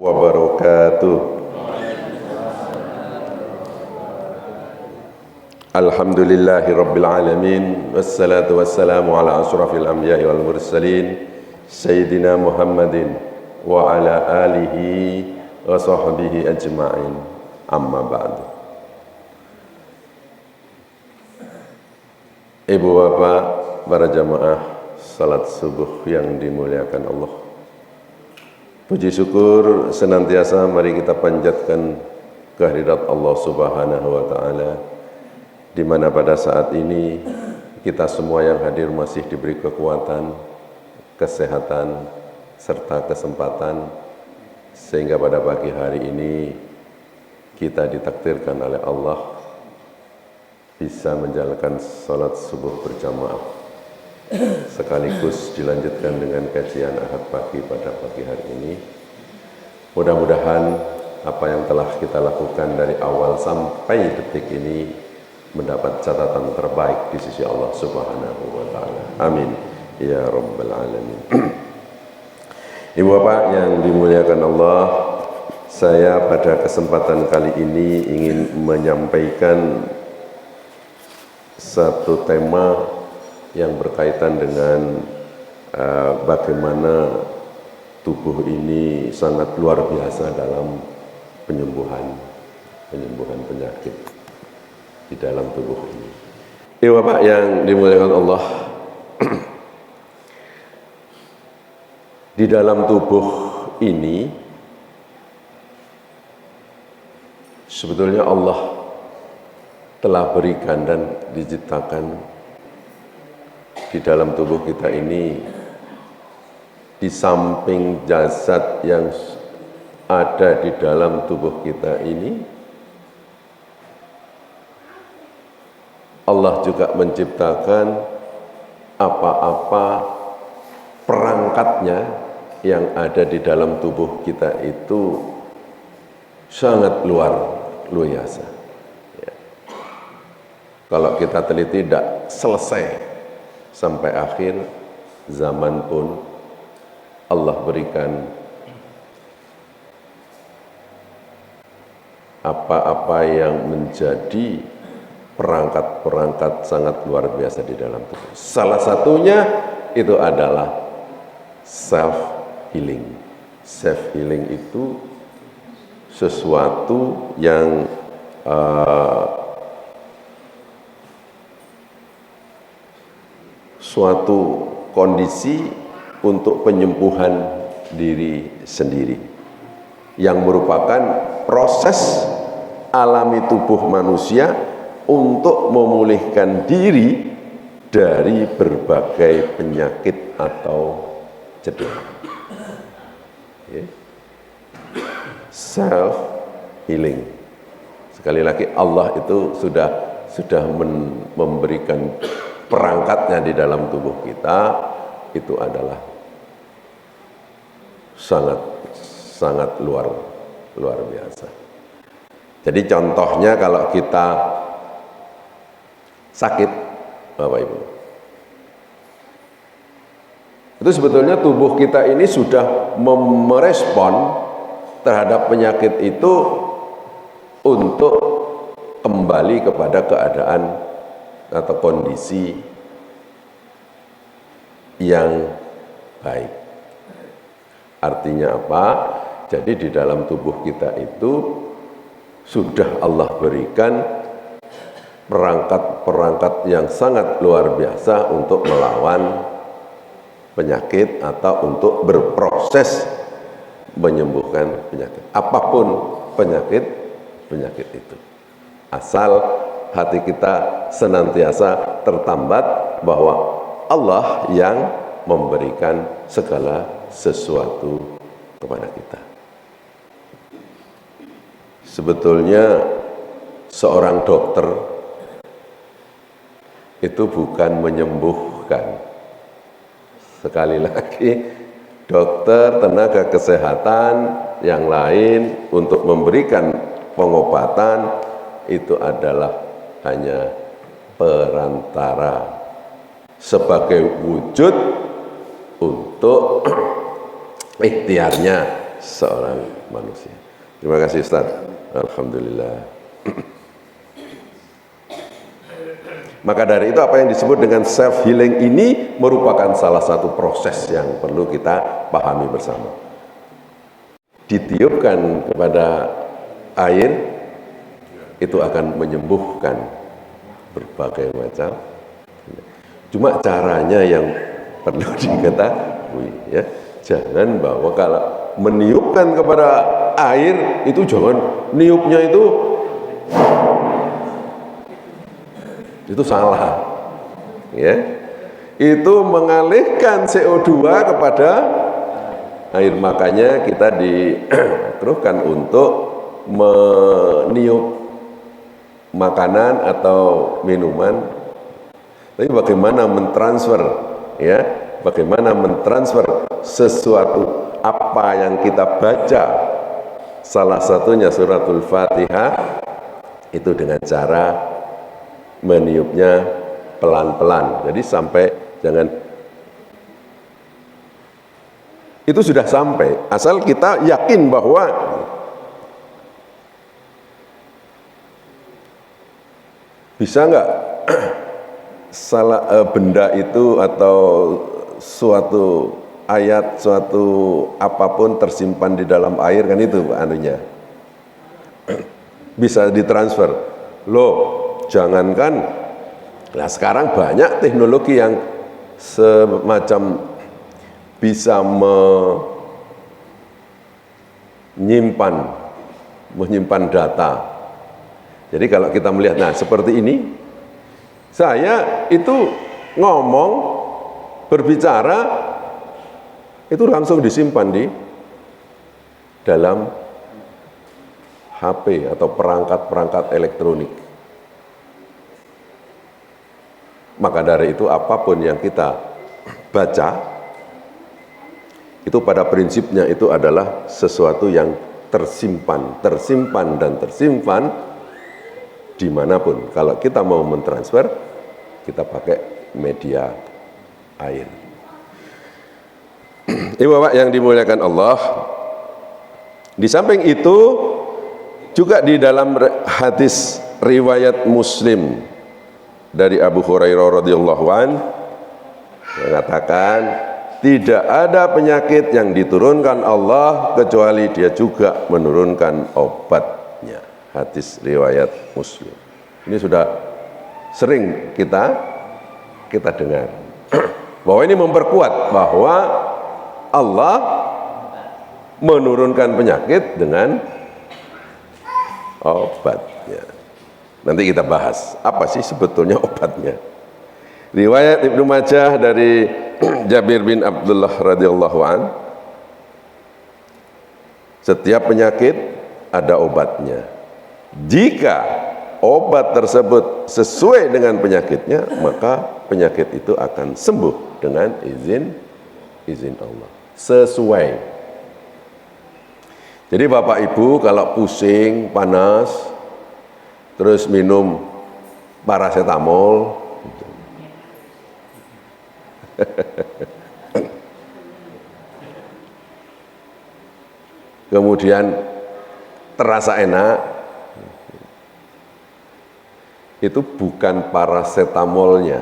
wabarakatuh. Alhamdulillahi rabbil alamin, wassalatu wassalamu ala ashrafil anbiya'i wal mursalin sayyidina Muhammadin wa ala alihi wa sahbihi ajma'in, amma ba'du. Ibu bapak, para jamaah salat subuh yang dimuliakan Allah, puji syukur senantiasa mari kita panjatkan kehadirat Allah Subhanahu wa taala, di mana pada saat ini kita semua yang hadir masih diberi kekuatan, kesehatan serta kesempatan, sehingga pada pagi hari ini kita ditakdirkan oleh Allah bisa menjalankan salat subuh berjamaah sekaligus dilanjutkan dengan kajian Ahad pagi pada pagi hari ini. Mudah-mudahan apa yang telah kita lakukan dari awal sampai detik ini mendapat catatan terbaik di sisi Allah Subhanahu wa taala. Amin ya rabbal alamin. Ibu bapak yang dimuliakan Allah, saya pada kesempatan kali ini ingin menyampaikan satu tema yang berkaitan dengan bagaimana tubuh ini sangat luar biasa dalam penyembuhan penyakit di dalam tubuh ini. Ibu bapak yang dimuliakan Allah, di dalam tubuh ini sebetulnya Allah telah berikan dan diciptakan di dalam tubuh kita ini, di samping jasad yang ada di dalam tubuh kita ini, Allah juga menciptakan apa-apa perangkatnya yang ada di dalam tubuh kita itu sangat luar biasa. Kalau kita teliti tidak selesai sampai akhir zaman pun Allah berikan apa-apa yang menjadi perangkat-perangkat sangat luar biasa di dalam tubuh. Salah satunya itu adalah self healing. Self healing itu sesuatu yang suatu kondisi untuk penyembuhan diri sendiri, yang merupakan proses alami tubuh manusia untuk memulihkan diri dari berbagai penyakit atau cedera. Self healing. Sekali lagi, Allah itu sudah memberikan perangkatnya di dalam tubuh kita, itu adalah sangat luar biasa. Jadi contohnya kalau kita sakit, Bapak Ibu, itu sebetulnya tubuh kita ini sudah merespon terhadap penyakit itu untuk kembali kepada keadaan atau kondisi yang baik. Artinya apa? Jadi di dalam tubuh kita itu sudah Allah berikan perangkat-perangkat yang sangat luar biasa untuk melawan penyakit atau untuk berproses menyembuhkan penyakit. Apapun penyakit itu. Asal hati kita senantiasa tertambat bahwa Allah yang memberikan segala sesuatu kepada kita. Sebetulnya seorang dokter itu bukan menyembuhkan. Sekali lagi, dokter, tenaga kesehatan yang lain untuk memberikan pengobatan itu adalah hanya perantara sebagai wujud untuk ikhtiarnya seorang manusia. Terima kasih Ustaz. Alhamdulillah. Maka dari itu apa yang disebut dengan self healing ini merupakan salah satu proses yang perlu kita pahami bersama. Ditiupkan kepada air itu akan menyembuhkan berbagai macam. Cuma caranya yang perlu diketahui ya. Jangan bahwa kalau meniupkan kepada air itu jangan niupnya itu salah ya, itu mengalihkan CO2 kepada air. Makanya kita diteruskan untuk meniup makanan atau minuman, tapi bagaimana mentransfer ya, bagaimana mentransfer sesuatu apa yang kita baca, salah satunya suratul Fatihah, itu dengan cara meniupnya pelan-pelan. Jadi sampai jangan, itu sudah sampai, asal kita yakin bahwa bisa nggak salah benda itu atau suatu ayat, suatu apapun tersimpan di dalam air, kan itu anunya bisa ditransfer loh. Jangankan, nah sekarang banyak teknologi yang semacam bisa menyimpan data. Jadi kalau kita melihat, nah seperti ini, saya itu ngomong, berbicara, itu langsung disimpan di dalam HP atau perangkat-perangkat elektronik. Maka dari itu apapun yang kita baca, itu pada prinsipnya itu adalah sesuatu yang tersimpan dimanapun. Kalau kita mau mentransfer, kita pakai media air. Ibu bapak yang dimuliakan Allah, di samping itu juga di dalam hadis riwayat Muslim dari Abu Hurairah radhiyallahu an mengatakan, tidak ada penyakit yang diturunkan Allah kecuali Dia juga menurunkan obatnya. Hadis riwayat Muslim. Ini sudah sering kita dengar bahwa ini memperkuat bahwa Allah menurunkan penyakit dengan obatnya. Nanti kita bahas apa sih sebetulnya obatnya. Riwayat Ibnu Majah dari Jabir bin Abdullah radhiyallahu an, setiap penyakit ada obatnya. Jika obat tersebut sesuai dengan penyakitnya, maka penyakit itu akan sembuh dengan izin Allah. Sesuai. Jadi Bapak Ibu kalau pusing, panas, terus minum paracetamol, kemudian terasa enak, itu bukan paracetamolnya,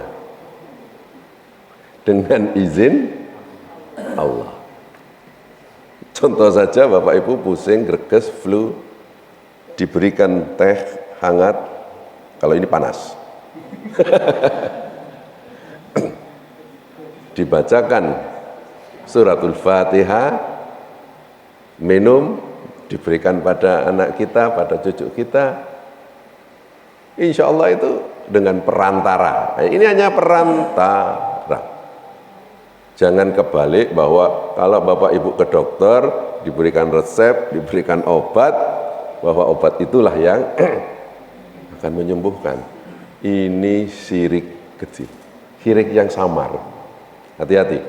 dengan izin Allah. Contoh saja Bapak Ibu pusing, greges, flu, diberikan teh hangat, kalau ini panas. Dibacakan suratul Fatihah, minum, diberikan pada anak kita, pada cucu kita, insya Allah itu dengan perantara. Nah, ini hanya perantara. Jangan kebalik bahwa kalau Bapak Ibu ke dokter, diberikan resep, diberikan obat, bahwa obat itulah yang akan menyembuhkan. Ini syirik kecil, syirik yang samar. Hati-hati.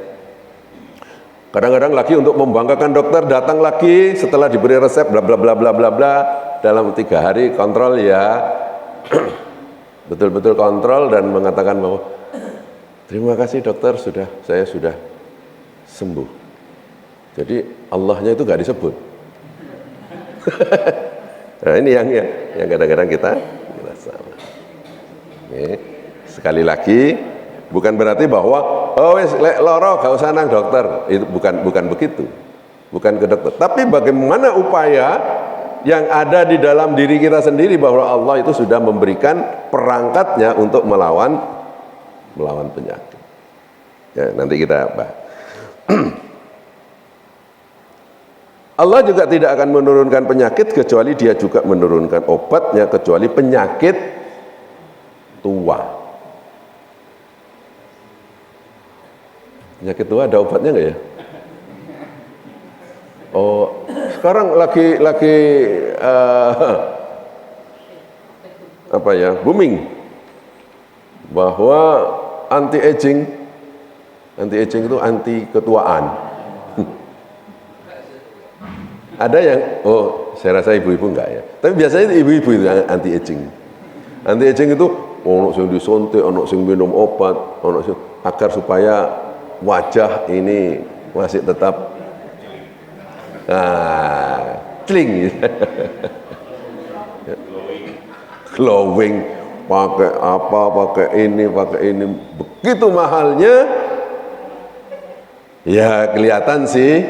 Kadang-kadang lagi untuk membanggakan dokter, datang lagi setelah diberi resep bla bla bla bla bla bla, dalam 3 hari kontrol ya, betul-betul kontrol dan mengatakan bahwa terima kasih dokter, saya sudah sembuh. Jadi Allahnya itu gak disebut. Nah, ini yang kadang-kadang kita salah. Oke. Sekali lagi, bukan berarti bahwa wis lek loro gak usah nang dokter. Itu bukan begitu. Bukan ke dokter. Tapi bagaimana upaya yang ada di dalam diri kita sendiri bahwa Allah itu sudah memberikan perangkatnya untuk melawan penyakit. Ya, nanti kita bahas. Allah juga tidak akan menurunkan penyakit kecuali Dia juga menurunkan obatnya, kecuali penyakit tua. Penyakit tua ada obatnya nggak ya? Oh, sekarang lagi apa ya, booming bahwa anti aging itu anti ketuaan. Ada yang, saya rasa ibu-ibu enggak ya. Tapi biasanya ibu-ibu itu anti aging. Anti aging itu ono sing disuntik, ono sing minum obat, ono sing agar supaya wajah ini masih tetap cling. Glowing, pakai apa, pakai ini, begitu mahalnya. Ya kelihatan sih,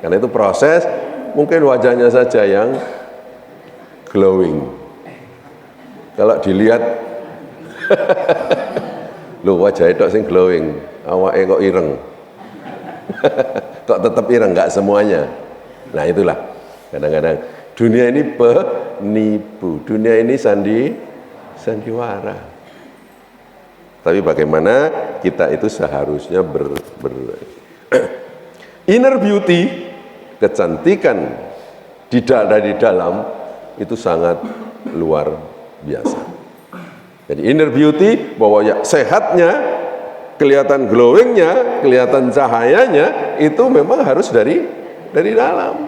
karena itu proses. Mungkin wajahnya saja yang glowing. Kalau dilihat, loh wajah itu sing glowing, awake kok ireng. Kok tetap ireng, nggak semuanya. Nah itulah, kadang-kadang dunia ini penipu, dunia ini sandiwara. Tapi bagaimana kita itu seharusnya inner beauty, kecantikan dari dalam itu sangat luar biasa. Jadi inner beauty, bahwa ya sehatnya, kelihatan glowingnya, kelihatan cahayanya, itu memang harus dari dalam.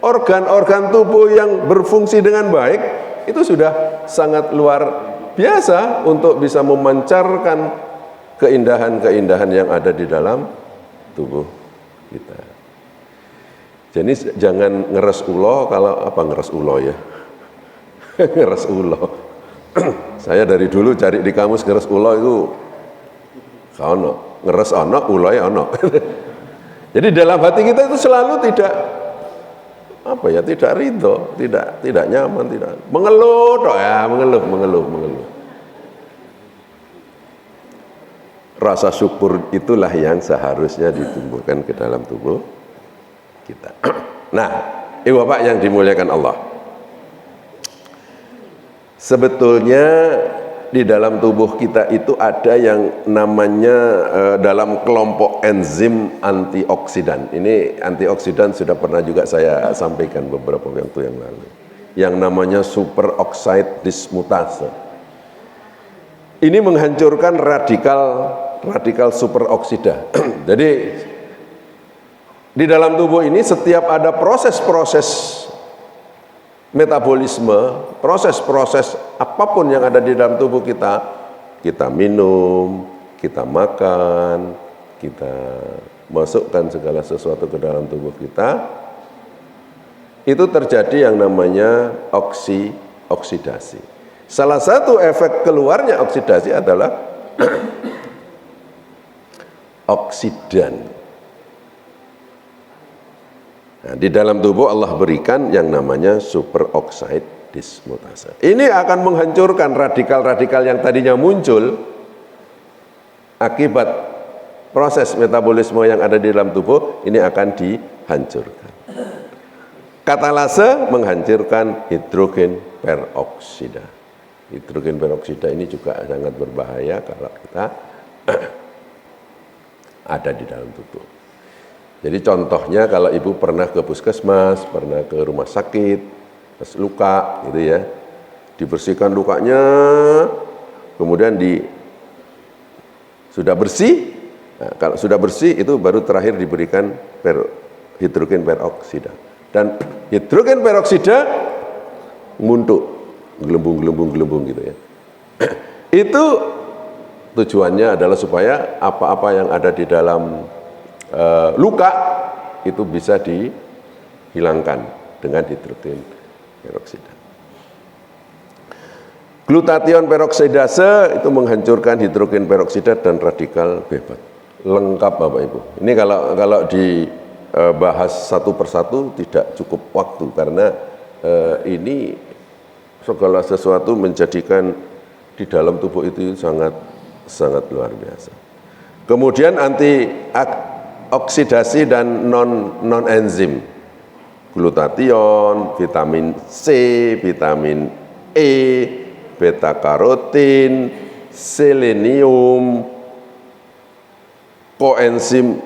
Organ-organ tubuh yang berfungsi dengan baik itu sudah sangat luar biasa untuk bisa memancarkan keindahan-keindahan yang ada di dalam tubuh kita. Jadi jangan ngeres ulo, kalau apa ngeres ulo ya? Ngeres ulo. Saya dari dulu cari di kamus ngeres ulo itu ono, ngeres ono, ulo ya ono. Jadi dalam hati kita itu selalu tidak ridho, tidak nyaman, tidak mengeluh, mengeluh. Rasa syukur itulah yang seharusnya ditumbuhkan ke dalam tubuh kita. Nah, ibu bapak yang dimuliakan Allah, sebetulnya di dalam tubuh kita itu ada yang namanya dalam kelompok enzim antioksidan. Ini antioksidan sudah pernah juga saya sampaikan beberapa waktu yang lalu. Yang namanya superoxide dismutase. Ini menghancurkan radikal superoksida. Jadi di dalam tubuh ini setiap ada proses-proses metabolisme, proses-proses apapun yang ada di dalam tubuh kita, kita minum, kita makan, kita masukkan segala sesuatu ke dalam tubuh kita, itu terjadi yang namanya oksidasi. Salah satu efek keluarnya oksidasi adalah oksidan. Nah, di dalam tubuh Allah berikan yang namanya superoxide dismutase. Ini akan menghancurkan radikal-radikal yang tadinya muncul akibat proses metabolisme yang ada di dalam tubuh, ini akan dihancurkan. Katalase menghancurkan hidrogen peroksida. Hidrogen peroksida ini juga sangat berbahaya kalau kita ada di dalam tubuh. Jadi contohnya kalau ibu pernah ke puskesmas, pernah ke rumah sakit, pas luka gitu ya, dibersihkan lukanya, kemudian sudah bersih. Nah, kalau sudah bersih itu baru terakhir diberikan hidrogen peroksida. Dan hidrogen peroksida muntuk, gelembung gitu ya. Itu tujuannya adalah supaya apa-apa yang ada di dalam luka itu bisa dihilangkan dengan hidrogen peroksida. Glutation peroksidase itu menghancurkan hidrogen peroksida dan radikal bebas. Lengkap Bapak Ibu. Ini kalau dibahas satu persatu tidak cukup waktu karena ini segala sesuatu menjadikan di dalam tubuh itu sangat luar biasa. Kemudian anti oksidasi dan non enzim. Glutation, vitamin C, vitamin E, beta karotin, selenium, koenzim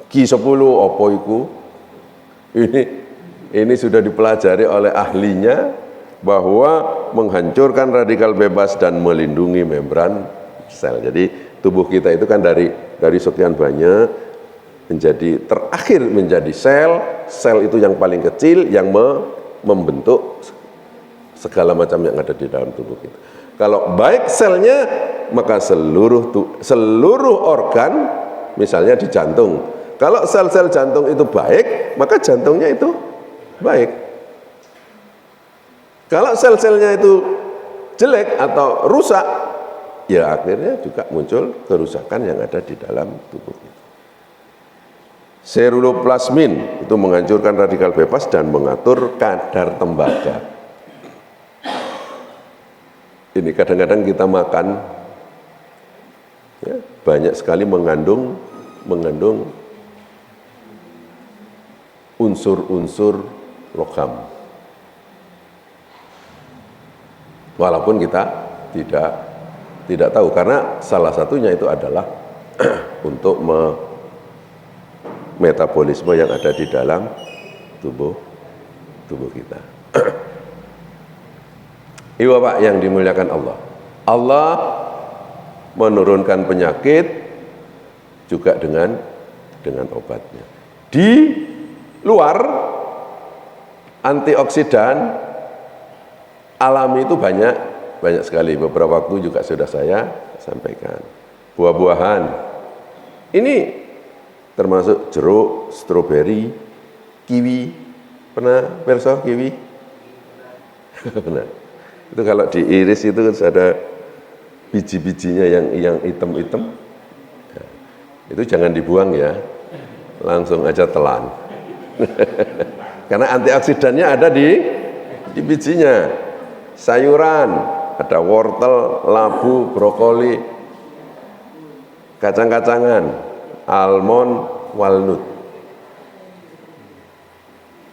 Q10 apa iku? Ini sudah dipelajari oleh ahlinya bahwa menghancurkan radikal bebas dan melindungi membran sel. Jadi tubuh kita itu kan dari sekian banyak menjadi terakhir menjadi sel itu yang paling kecil yang membentuk segala macam yang ada di dalam tubuh kita. Kalau baik selnya, maka seluruh organ, misalnya di jantung. Kalau sel-sel jantung itu baik, maka jantungnya itu baik. Kalau sel-selnya itu jelek atau rusak, ya akhirnya juga muncul kerusakan yang ada di dalam tubuh kita. Seruloplasmin itu menghancurkan radikal bebas dan mengatur kadar tembaga. Ini kadang-kadang kita makan ya, banyak sekali mengandung unsur-unsur logam. Walaupun kita tidak tahu karena salah satunya itu adalah untuk metabolisme yang ada di dalam tubuh kita. Ibu Bapak yang dimuliakan Allah. Allah menurunkan penyakit juga dengan obatnya. Di luar antioksidan alami itu banyak sekali. Beberapa waktu juga sudah saya sampaikan. Buah-buahan. Ini termasuk jeruk, stroberi, kiwi. Pernah perso kiwi? Pernah. Itu kalau diiris itu ada biji-bijinya yang hitam-hitam. Itu jangan dibuang ya. Langsung aja telan. Karena antioksidannya ada di bijinya. Sayuran, ada wortel, labu, brokoli, kacang-kacangan, almond, walnut.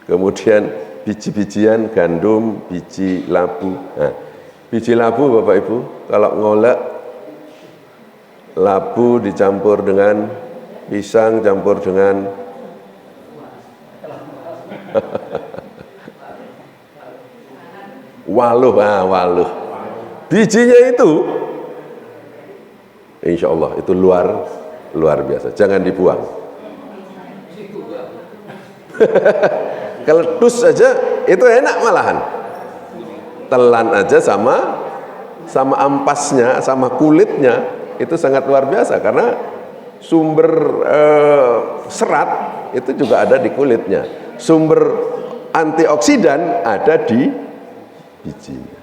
Kemudian biji-bijian, gandum, biji labu. Nah, biji labu Bapak Ibu, kalau ngolek labu dicampur dengan pisang, campur dengan waluh. Bijinya itu, insya Allah itu luar biasa. Jangan dibuang. Keledus saja itu enak malahan. Telan aja sama ampasnya, sama kulitnya itu sangat luar biasa karena sumber serat itu juga ada di kulitnya. Sumber antioksidan ada di bijinya.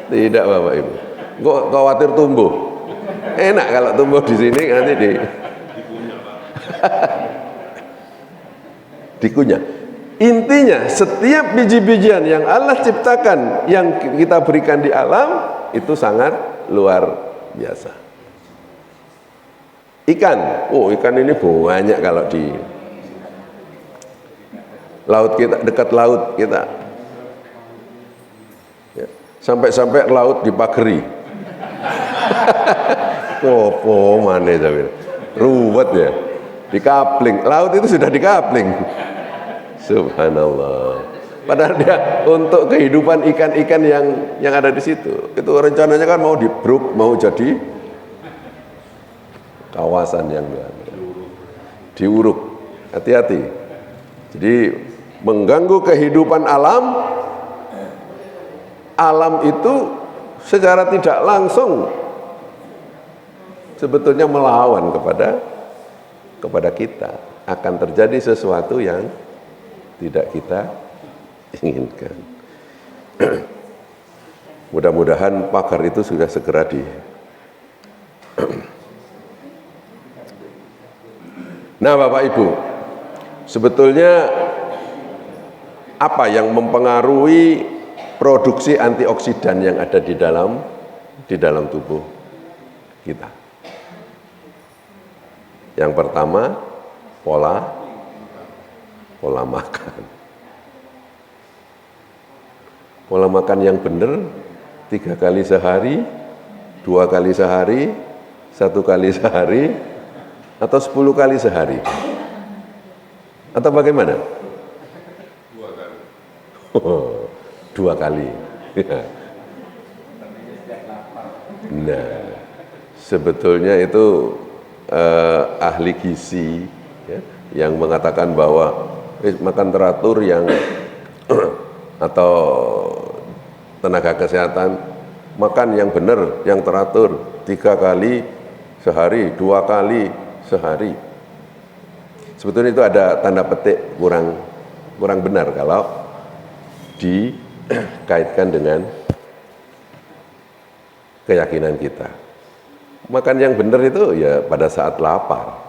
Tidak Bapak Ibu. Kok khawatir tumbuh? Enak kalau tumbuh di sini nanti dikunyah. Intinya setiap biji-bijian yang Allah ciptakan, yang kita berikan di alam itu sangat luar biasa. Ikan, ikan ini banyak kalau di laut kita, dekat laut kita. Ya, sampai laut dipageri. Kopo mana tapi ruwet ya, dikapling, laut itu sudah dikapling. Subhanallah. Padahal dia untuk kehidupan ikan-ikan yang ada di situ, itu rencananya kan mau dibruk, mau jadi kawasan yang diuruk. Hati-hati. Jadi mengganggu kehidupan alam itu secara tidak langsung sebetulnya melawan kepada kita, akan terjadi sesuatu yang tidak kita inginkan. Mudah-mudahan pagar itu sudah segera Nah, Bapak Ibu, sebetulnya apa yang mempengaruhi produksi antioksidan yang ada di dalam tubuh kita? Yang pertama, pola makan. Pola makan yang benar 3 kali sehari, 2 kali sehari, 1 kali sehari, atau 10 kali sehari? Atau bagaimana? 2 kali. Nah, sebetulnya itu ahli gizi ya, yang mengatakan bahwa makan teratur yang atau tenaga kesehatan makan yang benar, yang teratur 3 kali sehari, 2 kali sehari. Sebetulnya itu ada tanda petik kurang benar kalau dikaitkan dengan keyakinan kita. Makan yang benar itu ya pada saat lapar.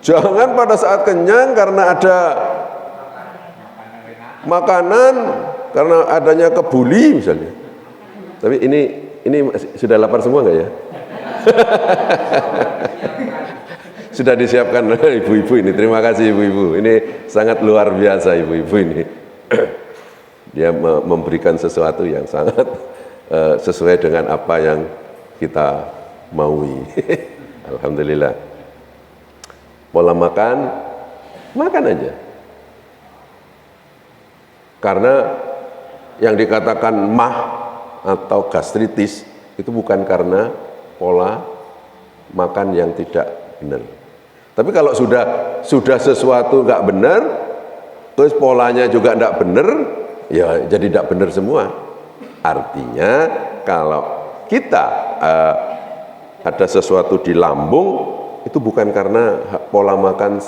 Jangan pada saat kenyang karena ada makanan, karena adanya kebuli misalnya. Tapi ini sudah lapar semua nggak ya? Sudah disiapkan ibu-ibu ini. Terima kasih ibu-ibu. Ini sangat luar biasa ibu-ibu ini. Dia memberikan sesuatu yang sangat sesuai dengan apa yang kita maui. Alhamdulillah. Pola makan aja. Karena yang dikatakan mah atau gastritis itu bukan karena pola makan yang tidak benar. Tapi kalau sudah sesuatu nggak benar, terus polanya juga nggak benar, ya jadi tidak benar semua. Artinya kalau kita ada sesuatu di lambung, itu bukan karena pola makan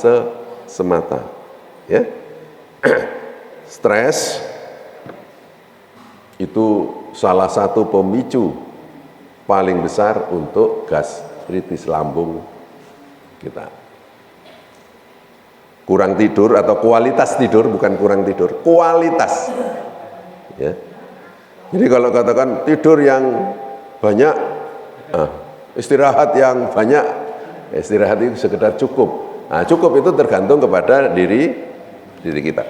semata, ya. Stres itu salah satu pemicu paling besar untuk gastritis lambung kita. Kurang tidur atau kualitas tidur, bukan kurang tidur, kualitas. Ya. Jadi kalau katakan tidur yang banyak, istirahat yang banyak, istirahat itu sekedar cukup. Nah, cukup itu tergantung kepada diri kita.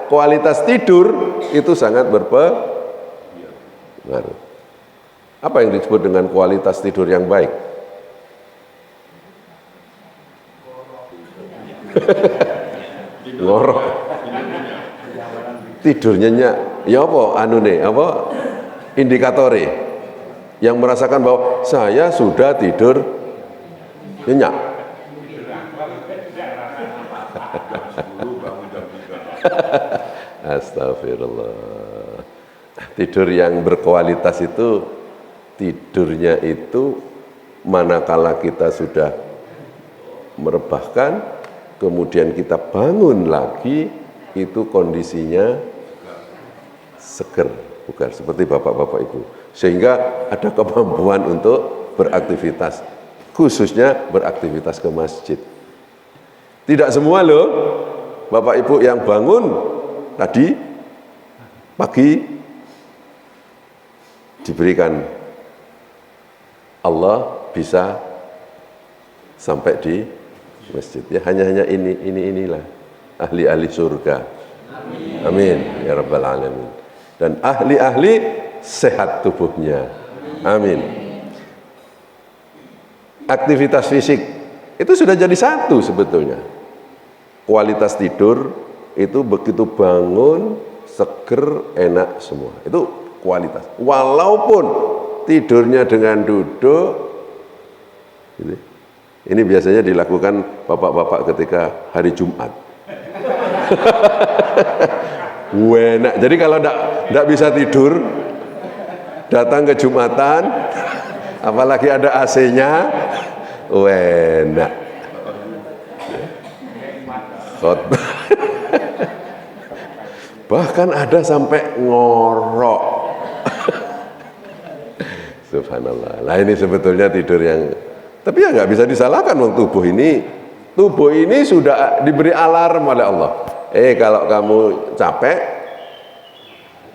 Kualitas tidur itu sangat berpengaruh. Apa yang disebut dengan kualitas tidur yang baik? Ngorok. Tidur nyenyak. Ya apa indikatore yang merasakan bahwa saya sudah tidur nyenyak. Astagfirullah. Tidur yang berkualitas itu tidurnya itu manakala kita sudah merebahkan, kemudian kita bangun lagi, itu kondisinya seger, bugar, seperti bapak-bapak ibu, sehingga ada kemampuan untuk beraktivitas, khususnya beraktivitas ke masjid. Tidak semua loh bapak ibu yang bangun tadi pagi diberikan Allah bisa sampai di masjid, ya hanya inilah ahli-ahli surga. Amin ya rabbal alamin. Dan ahli-ahli sehat tubuhnya. Amin. Aktivitas fisik itu sudah jadi satu sebetulnya. Kualitas tidur itu begitu bangun seger, enak semua. Itu kualitas. Walaupun tidurnya dengan duduk, gitu. Ini biasanya dilakukan bapak-bapak ketika hari Jumat. Enak. Jadi kalau enggak bisa tidur, datang ke Jumatan, apalagi ada AC-nya, enak. Khotbah. Bahkan ada sampai ngorok. Subhanallah. Nah ini sebetulnya tidur yang, tapi ya nggak bisa disalahkan, tubuh ini sudah diberi alarm oleh Allah. Kalau kamu capek,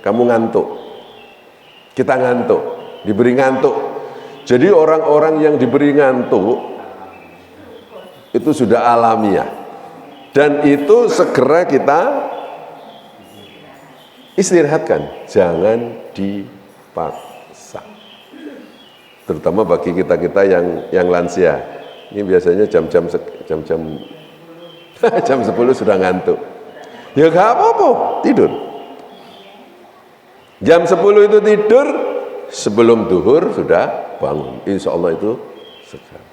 kamu ngantuk, kita ngantuk, diberi ngantuk. Jadi orang-orang yang diberi ngantuk itu sudah alamiah, dan itu segera kita istirahatkan, jangan dipaksa. Terutama bagi kita yang lansia. Ini biasanya jam-jam jam 10 sudah ngantuk. Ya gak apa-apa, tidur. Jam 10 itu tidur, sebelum duhur sudah bangun. Insya Allah itu segar.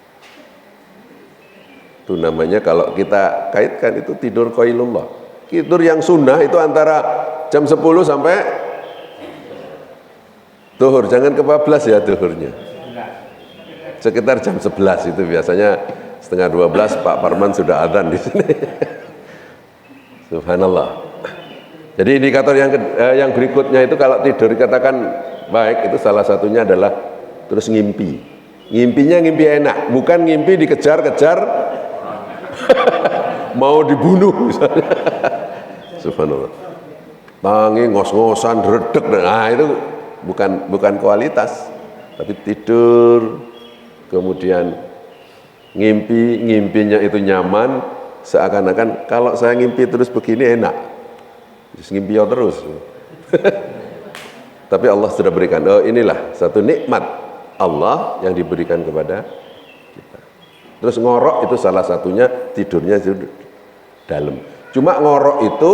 Itu namanya kalau kita kaitkan itu tidur qailullah. Tidur yang sunnah itu antara jam 10 sampai duhur. Jangan kebablas ya duhurnya. Sekitar jam 11 itu biasanya, setengah 12 Pak Parman sudah adzan di sini. Subhanallah. Jadi indikator yang berikutnya itu kalau tidur dikatakan baik, itu salah satunya adalah terus ngimpi. Ngimpinya ngimpi enak, bukan ngimpi dikejar-kejar mau dibunuh misalnya. Subhanallah. Tangi ngos-ngosan, redek, nah itu bukan kualitas. Tapi tidur, kemudian ngimpinya itu nyaman, seakan-akan kalau saya ngimpi terus begini enak, terus ngimpi terus. Tapi Allah sudah berikan, inilah satu nikmat Allah yang diberikan kepada kita. Terus ngorok itu salah satunya, tidurnya itu dalam. Cuma ngorok itu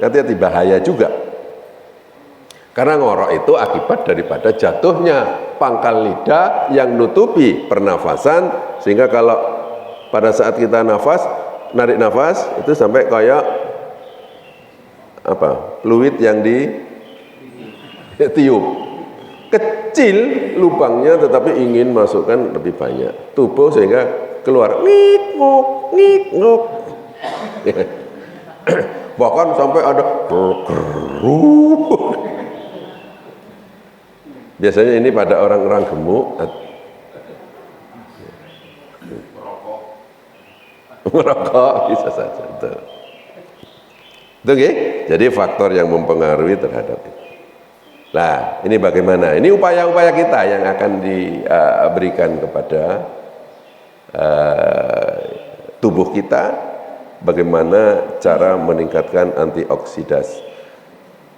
hati-hati bahaya juga, karena ngorok itu akibat daripada jatuhnya pangkal lidah yang nutupi pernafasan, sehingga kalau pada saat kita narik nafas itu sampai kayak fluid yang ditiup. Kecil lubangnya tetapi ingin masukkan lebih banyak tubuh sehingga keluar ngik ngok. Bahkan sampai ada biasanya ini pada orang-orang gemuk, merokok bisa saja. Itu jadi faktor yang mempengaruhi terhadap itu. Nah, ini bagaimana? Ini upaya-upaya kita yang akan diberikan kepada tubuh kita, bagaimana cara meningkatkan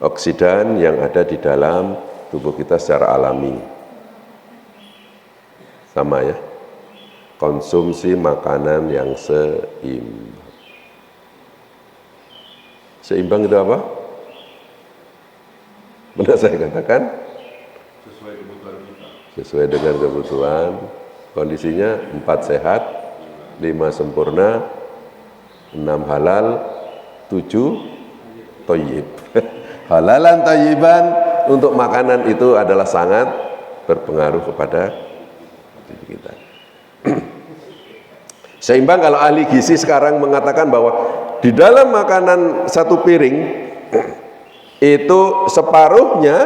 oksidan yang ada di dalam tubuh kita secara alami. Sama ya, konsumsi makanan yang seimbang. Seimbang itu apa? Benar saya katakan? Sesuai kebutuhan kita. Sesuai dengan kebutuhan. Kondisinya 4 sehat, 5 sempurna, 6 halal, 7 thayyib. Halalan thayyiban untuk makanan itu adalah sangat berpengaruh kepada diri kita. Seimbang, kalau ahli gizi sekarang mengatakan bahwa di dalam makanan satu piring itu separuhnya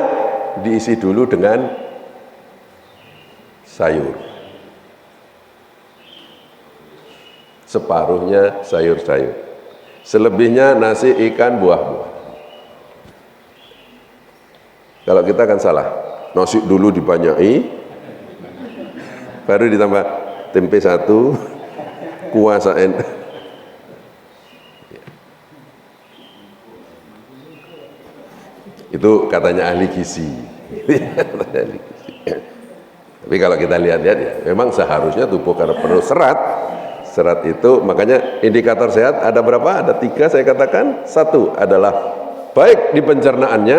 diisi dulu dengan sayur. Separuhnya sayur-sayur. Selebihnya nasi, ikan, buah-buah. Kalau kita kan salah. Nasi dulu dibanyai, baru ditambah tempe 1, kuah itu katanya ahli gizi. Tapi kalau kita lihat-lihat ya, memang seharusnya tubuh karena perlu serat itu, makanya indikator sehat ada berapa? Ada 3 saya katakan. 1 adalah baik di pencernaannya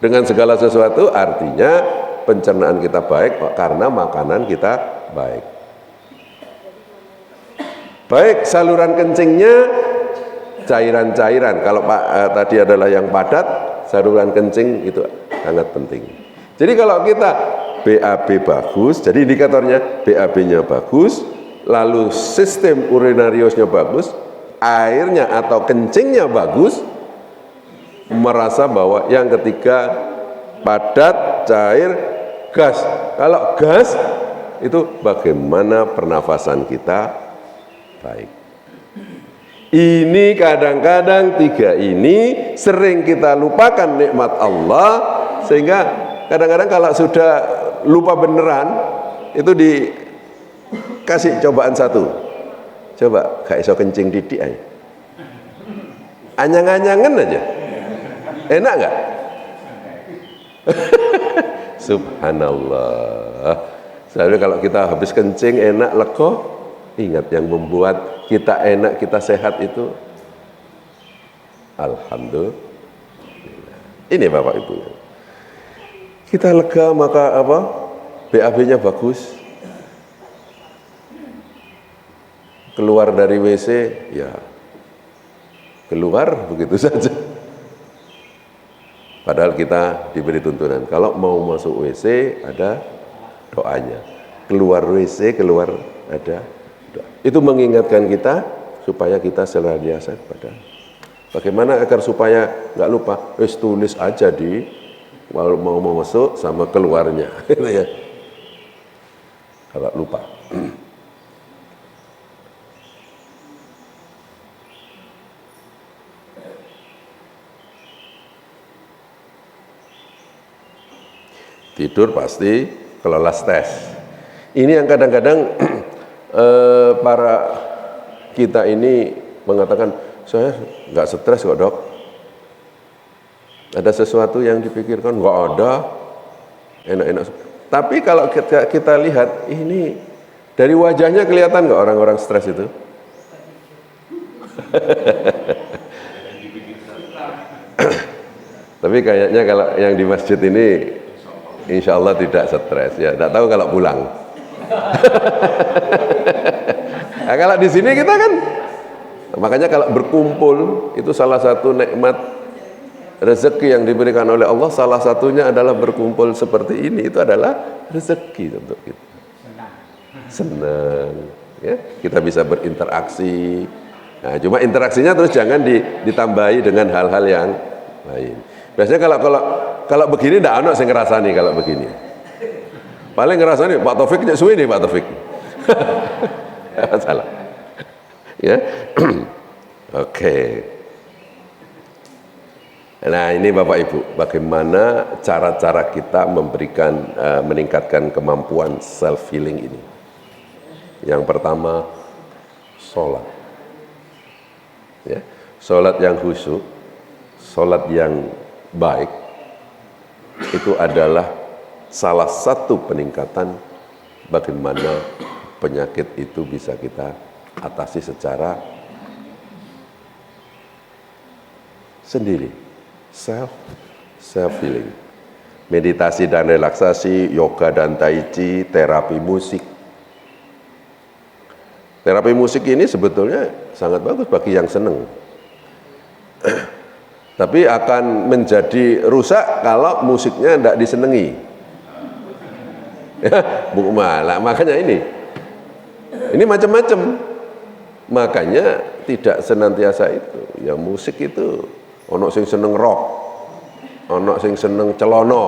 dengan segala sesuatu, artinya pencernaan kita baik karena makanan kita baik. Baik saluran kencingnya, cairan-cairan. Kalau tadi adalah yang padat, saluran kencing itu sangat penting. Jadi kalau kita BAB bagus, jadi indikatornya BAB-nya bagus, lalu sistem urinariusnya bagus, airnya atau kencingnya bagus, merasa bahwa yang ketiga padat, cair, gas. Kalau gas itu bagaimana pernafasan kita baik. Ini kadang-kadang tiga ini sering kita lupakan nikmat Allah, sehingga kadang-kadang kalau sudah lupa beneran itu dikasih cobaan satu. Coba gak iso kencing didik aja. Anyang-anyangan aja. Enak gak? Subhanallah. Sebenarnya kalau kita habis kencing enak, lega, ingat yang membuat kita enak, kita sehat itu alhamdulillah. Ini Bapak Ibu. Kita lega maka apa? BAB-nya bagus. Keluar dari WC, ya keluar begitu saja. Padahal kita diberi tuntunan, kalau mau masuk WC ada doanya. Keluar WC, keluar ada doa. Itu mengingatkan kita supaya kita senantiasa pada bagaimana agar supaya nggak lupa, tulis aja di kalau mau masuk sama keluarnya, gitu ya. Kalau lupa. Tidur pasti kelola stres. Ini yang kadang-kadang para kita ini mengatakan, saya nggak stres kok dok. Ada sesuatu yang dipikirkan, nggak ada, enak-enak. Tapi kalau kita lihat, ini dari wajahnya kelihatan nggak orang-orang stres itu? Tapi kayaknya kalau yang di masjid ini insya Allah tidak stres ya. Tidak tahu kalau pulang. Nah, kalau di sini kita kan, makanya kalau berkumpul itu salah satu nikmat rezeki yang diberikan oleh Allah. Salah satunya adalah berkumpul seperti ini. Itu adalah rezeki untuk kita. Senang. Ya, kita bisa berinteraksi. Nah, cuma interaksinya terus jangan ditambahi dengan hal-hal yang lain. Biasanya kalau begini tidak ada yang ngerasani kalau begini. Paling ngerasani Pak Taufik suwi nih Pak Taufik. Masalah. Ya. Oke. Nah, ini Bapak Ibu, bagaimana cara-cara kita memberikan meningkatkan kemampuan self healing ini. Yang pertama, sholat. Ya. Sholat yang khusyuk, sholat yang baik itu adalah salah satu peningkatan bagaimana penyakit itu bisa kita atasi secara sendiri, self healing. Meditasi dan relaksasi, yoga dan tai chi, terapi musik. Terapi musik ini sebetulnya sangat bagus bagi yang senang. Tapi akan menjadi rusak kalau musiknya tidak disenangi. Ya, Bu malah makanya ini macam-macam. Makanya tidak senantiasa itu. Ya musik itu ono sing seneng rock, ono sing seneng celono.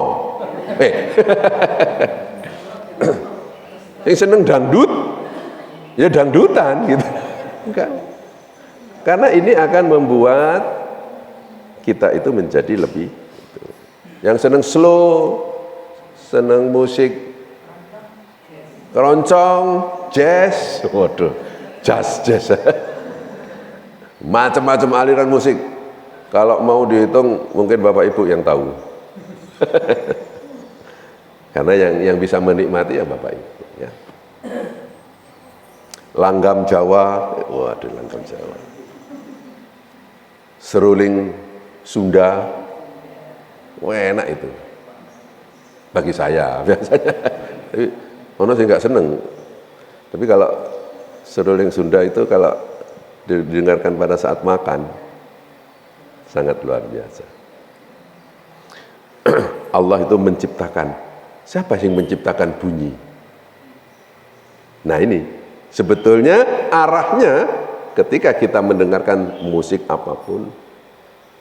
Sing seneng dangdut, ya dangdutan gitu. Enggak. Karena ini akan membuat kita itu menjadi lebih yang seneng slow, seneng musik keroncong, jazz, waduh, jazz, macam-macam aliran musik. Kalau mau dihitung mungkin Bapak Ibu yang tahu. Karena yang bisa menikmati ya Bapak Ibu. Ya. Langgam Jawa, waduh langgam Jawa. Seruling Sunda, wah enak itu bagi saya biasanya. Tapi ono sih nggak seneng. Tapi kalau seruling Sunda itu kalau didengarkan pada saat makan sangat luar biasa. Allah itu menciptakan Siapa yang menciptakan bunyi? Nah ini, sebetulnya arahnya ketika kita mendengarkan musik apapun,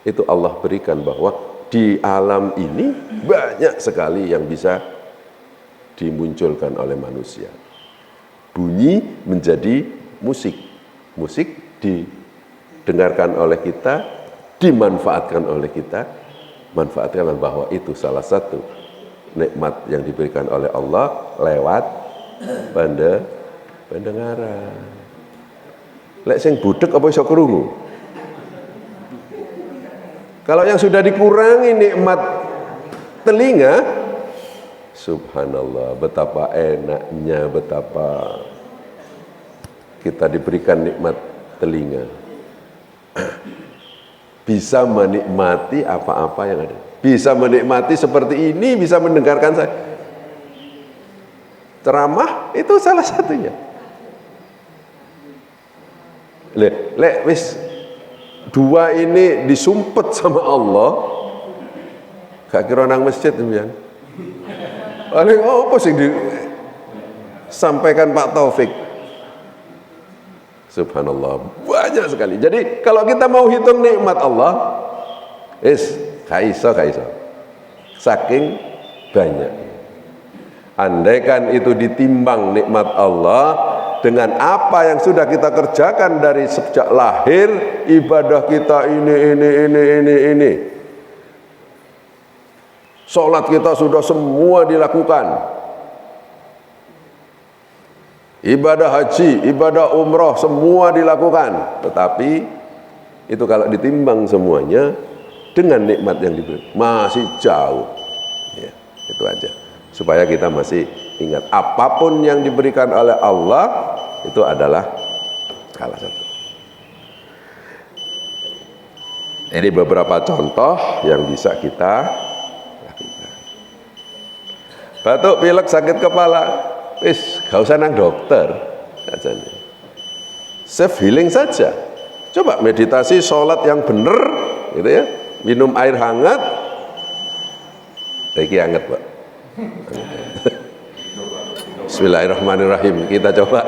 itu Allah berikan bahwa di alam ini banyak sekali yang bisa dimunculkan oleh manusia. Bunyi menjadi musik, musik didengarkan oleh kita, dimanfaatkan oleh kita, manfaatkan bahwa itu salah satu nikmat yang diberikan oleh Allah lewat pendengaran. Lek sing budek apa iso krungu? Kalau yang sudah dikurangi nikmat telinga, subhanallah, betapa enaknya, betapa kita diberikan nikmat telinga. Bisa menikmati apa-apa yang ada. Bisa menikmati seperti ini, bisa mendengarkan saya. Ceramah itu salah satunya. Lek wis dua ini disumpet sama Allah, gak kira nang masjid ya. Paling apa sih disampaikan Pak Taufik? Subhanallah, banyak sekali. Jadi kalau kita mau hitung nikmat Allah, kaiso. Saking banyak. Andaikan itu ditimbang nikmat Allah dengan apa yang sudah kita kerjakan dari sejak lahir, ibadah kita ini. Sholat kita sudah semua dilakukan. Ibadah haji, ibadah umroh semua dilakukan. Tetapi itu kalau ditimbang semuanya dengan nikmat yang diberi masih jauh. Ya, itu aja. Supaya kita masih ingat apapun yang diberikan oleh Allah itu adalah salah satu. Ini beberapa contoh yang bisa kita lakukan. Batuk, pilek, sakit kepala, gak usah nang dokter aja. Self healing saja. Coba meditasi, sholat yang benar, gitu ya. Minum air hangat. Iki hangat, Pak. Bismillahirrahmanirrahim. Kita coba.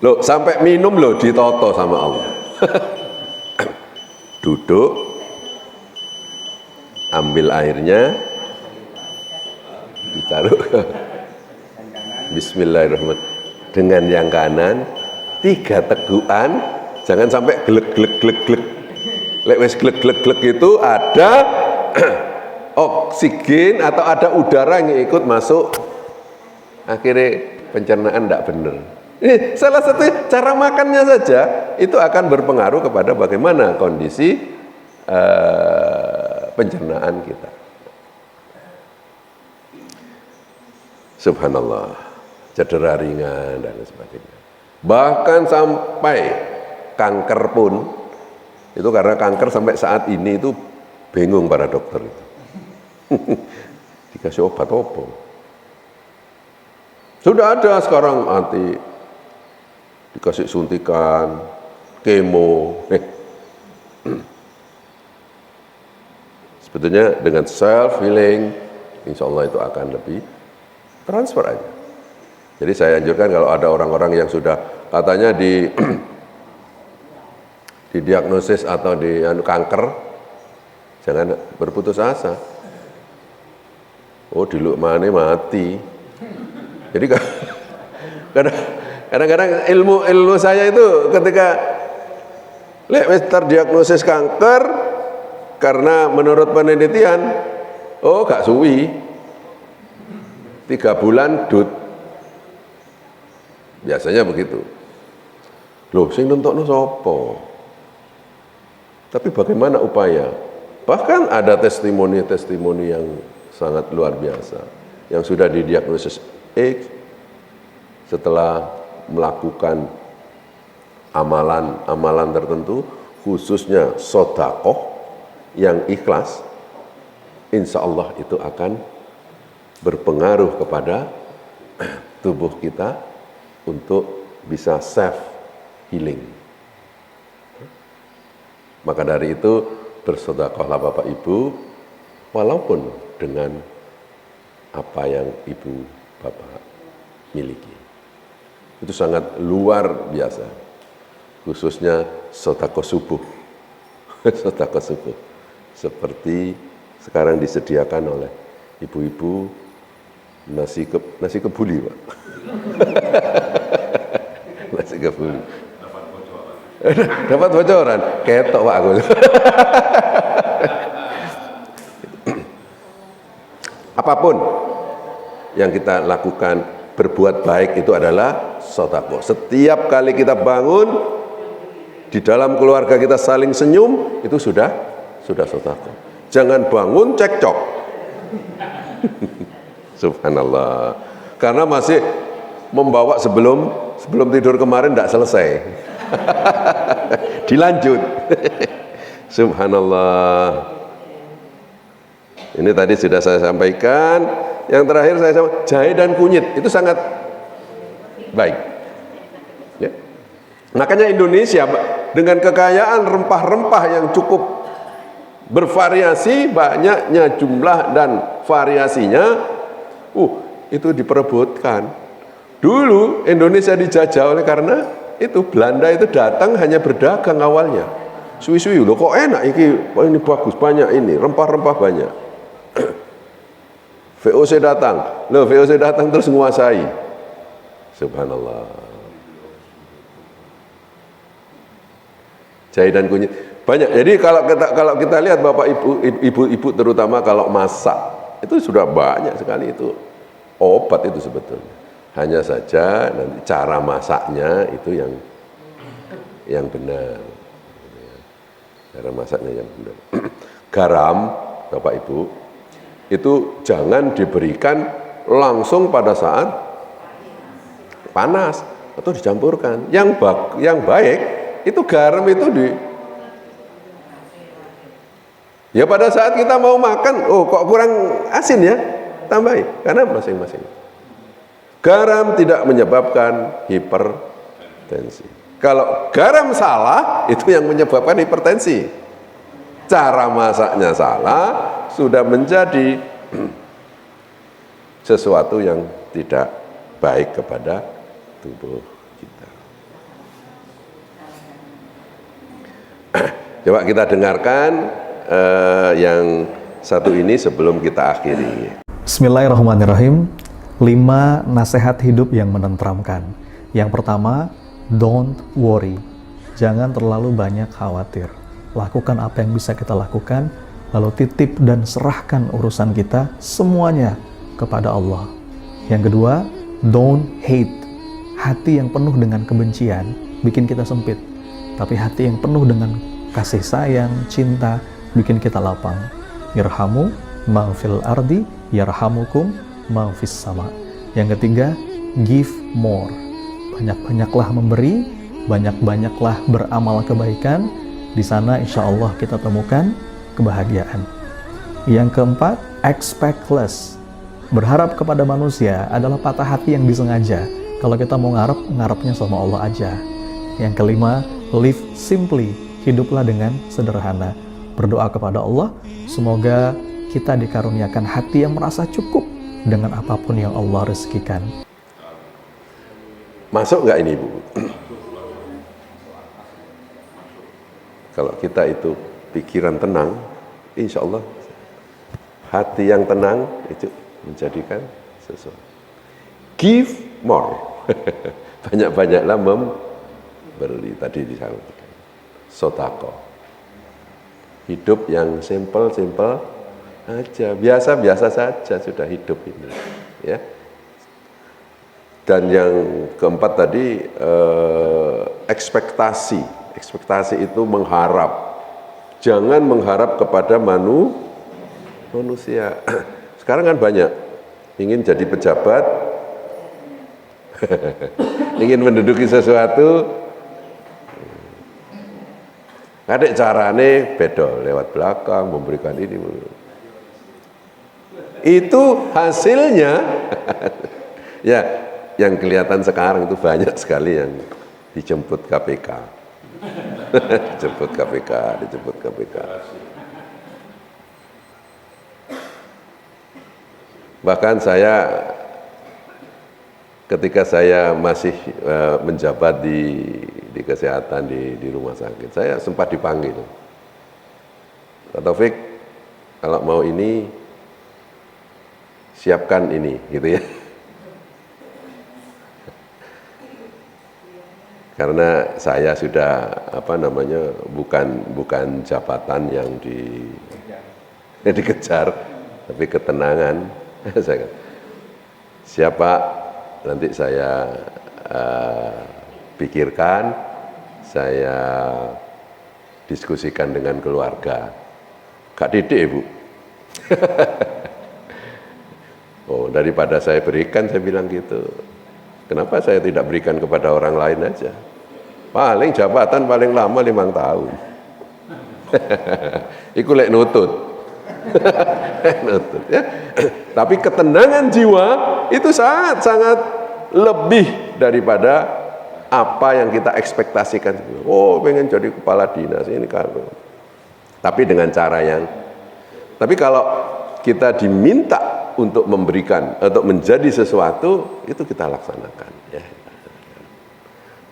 Loh, sampai minum loh ditoto sama Allah. Duduk, ambil airnya, ditaruh. Bismillahirrahmanirrahim. Dengan yang kanan, 3 tegukan, jangan sampai glek. Lek wis glek itu ada oksigen atau ada udara yang ikut masuk, akhirnya pencernaan tidak benar. Ini salah satu cara makannya saja itu akan berpengaruh kepada bagaimana kondisi pencernaan kita. Subhanallah, cedera ringan dan sebagainya. Bahkan sampai kanker pun, itu karena kanker sampai saat ini itu bingung para dokter itu. Dikasih obat apa? Sudah ada sekarang dikasih suntikan, kemo. Sebetulnya dengan self healing, insya Allah itu akan lebih transfer aja. Jadi saya anjurkan kalau ada orang-orang yang sudah katanya didiagnosis atau kanker, jangan berputus asa. Oh, dilukmane mati. Jadi kadang-kadang ilmu saya itu ketika terdiagnosis kanker, karena menurut penelitian, gak suwi, 3 bulan dut. Biasanya begitu. Loh, sing nentokno sapa? Tapi bagaimana upaya? Bahkan ada testimoni yang sangat luar biasa, yang sudah didiagnosis AIDS setelah melakukan amalan tertentu, khususnya sedekah yang ikhlas, insya Allah itu akan berpengaruh kepada tubuh kita untuk bisa self healing. Maka dari itu bersedekahlah Bapak Ibu, walaupun dengan apa yang Ibu Bapak miliki. Itu sangat luar biasa, khususnya sedekah subuh. Sedekah subuh seperti sekarang disediakan oleh ibu-ibu nasi kebuli, Pak. Nasi kebuli. Dapat bocoran, ketok Pak aku. Apapun yang kita lakukan, berbuat baik itu adalah sedekah. Setiap kali kita bangun, di dalam keluarga kita saling senyum, itu sudah sedekah. Jangan bangun cekcok. Subhanallah. Karena masih membawa sebelum tidur kemarin tidak selesai. Dilanjut. Subhanallah. Ini tadi sudah saya sampaikan. Yang terakhir saya sampaikan, jahe dan kunyit itu sangat baik. Ya. Makanya Indonesia dengan kekayaan rempah-rempah yang cukup bervariasi, banyaknya jumlah dan variasinya, itu diperebutkan. Dulu Indonesia dijajah oleh karena itu Belanda itu datang hanya berdagang awalnya. Suwi-suwi loh kok enak ini bagus, banyak ini, rempah-rempah banyak. VOC datang terus menguasai. Subhanallah. Jahe dan kunyit banyak. Jadi kalau kita lihat Bapak Ibu terutama kalau masak itu sudah banyak sekali, itu obat itu sebetulnya. Hanya saja nanti cara masaknya itu yang benar. Cara masaknya yang benar. Garam Bapak Ibu itu jangan diberikan langsung pada saat panas atau dicampurkan. Yang baik itu garam itu ya pada saat kita mau makan, kok kurang asin ya, tambahin, karena masing-masing. Garam tidak menyebabkan hipertensi. Kalau garam salah, itu yang menyebabkan hipertensi. Cara masaknya salah, sudah menjadi sesuatu yang tidak baik kepada tubuh kita. Coba kita dengarkan yang satu ini sebelum kita akhiri. Bismillahirrahmanirrahim. 5 nasihat hidup yang menenteramkan. Yang pertama, don't worry. Jangan terlalu banyak khawatir. Lakukan apa yang bisa kita lakukan, lalu titip dan serahkan urusan kita semuanya kepada Allah. Yang kedua, don't hate. Hati yang penuh dengan kebencian bikin kita sempit. Tapi hati yang penuh dengan kasih sayang, cinta, bikin kita lapang. Irhamu ma fil ardi yarhamukum ma fis sama. Yang ketiga, give more. Banyak-banyaklah memberi, banyak-banyaklah beramal kebaikan. Di sana insya Allah kita temukan kebahagiaan. Yang keempat, expect less. Berharap kepada manusia adalah patah hati yang disengaja. Kalau kita mau ngarepnya sama Allah aja. Yang kelima, live simply. Hiduplah dengan sederhana. Berdoa kepada Allah, semoga kita dikaruniakan hati yang merasa cukup dengan apapun yang Allah rezekikan. Masuk nggak ini, Bu? Kalau kita itu pikiran tenang, insya Allah hati yang tenang itu menjadikan sesuatu. Give more. Banyak-banyaklah memberi. Tadi disampaikan. Sedekah. Hidup yang simple aja, biasa saja sudah hidup ini, ya. Dan yang keempat tadi ekspektasi itu mengharap. Jangan mengharap kepada manusia. Sekarang kan banyak ingin jadi pejabat, ingin menduduki sesuatu, ada carane beda lewat belakang memberikan ini. Itu hasilnya ya yang kelihatan sekarang itu banyak sekali yang dijemput KPK. Dijemput KPK, dijemput KPK. Bahkan saya ketika saya masih menjabat di kesehatan di rumah sakit, saya sempat dipanggil. Pak Taufik, kalau mau ini siapkan ini, gitu ya. Karena saya sudah bukan jabatan yang dikejar, tapi ketenangan. Saya kata, siapa nanti saya pikirkan, saya diskusikan dengan keluarga. Kak Dede, Bu. Oh, daripada saya berikan, saya bilang gitu. Kenapa saya tidak berikan kepada orang lain aja? Paling jabatan paling lama 5 tahun. Iku lek nutut. Nutut, ya. Tapi ketenangan jiwa itu sangat lebih daripada apa yang kita ekspektasikan. Oh, pengen jadi kepala dinas ini kan. Tapi dengan cara yang. Tapi kalau kita diminta untuk memberikan, untuk menjadi sesuatu, itu kita laksanakan. Ya.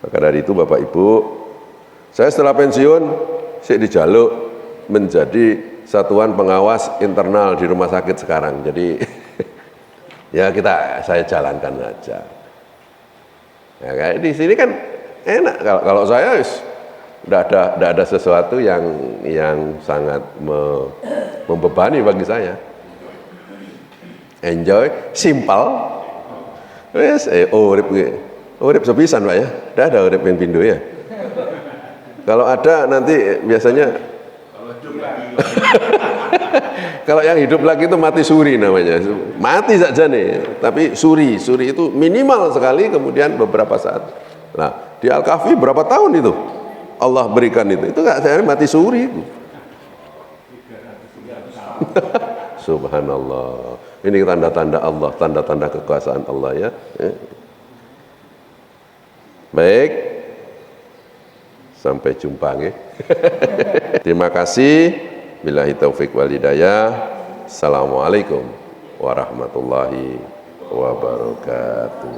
Maka dari itu Bapak Ibu, saya setelah pensiun, saya dijaluk menjadi satuan pengawas internal di rumah sakit sekarang. Jadi ya saya jalankan saja. Ya, kayak di sini kan enak. Kalau saya tidak ada sesuatu yang sangat membebani bagi saya. Enjoy, simple. Wes, urip sepisan Pak ya. Tidak ada urip yang pindu ya. Kalau ada nanti biasanya kalau yang hidup lagi itu mati suri namanya. Mati saja nih, tapi suri itu minimal sekali, kemudian beberapa saat. Nah, di Al-Kahfi berapa tahun itu? Allah berikan itu. Itu enggak saya mati suri itu. Subhanallah. Ini tanda-tanda Allah, tanda-tanda kekuasaan Allah ya. Baik. Sampai jumpa nggih. Terima kasih. Billahi taufik wal hidayah. Assalamualaikum warahmatullahi wabarakatuh.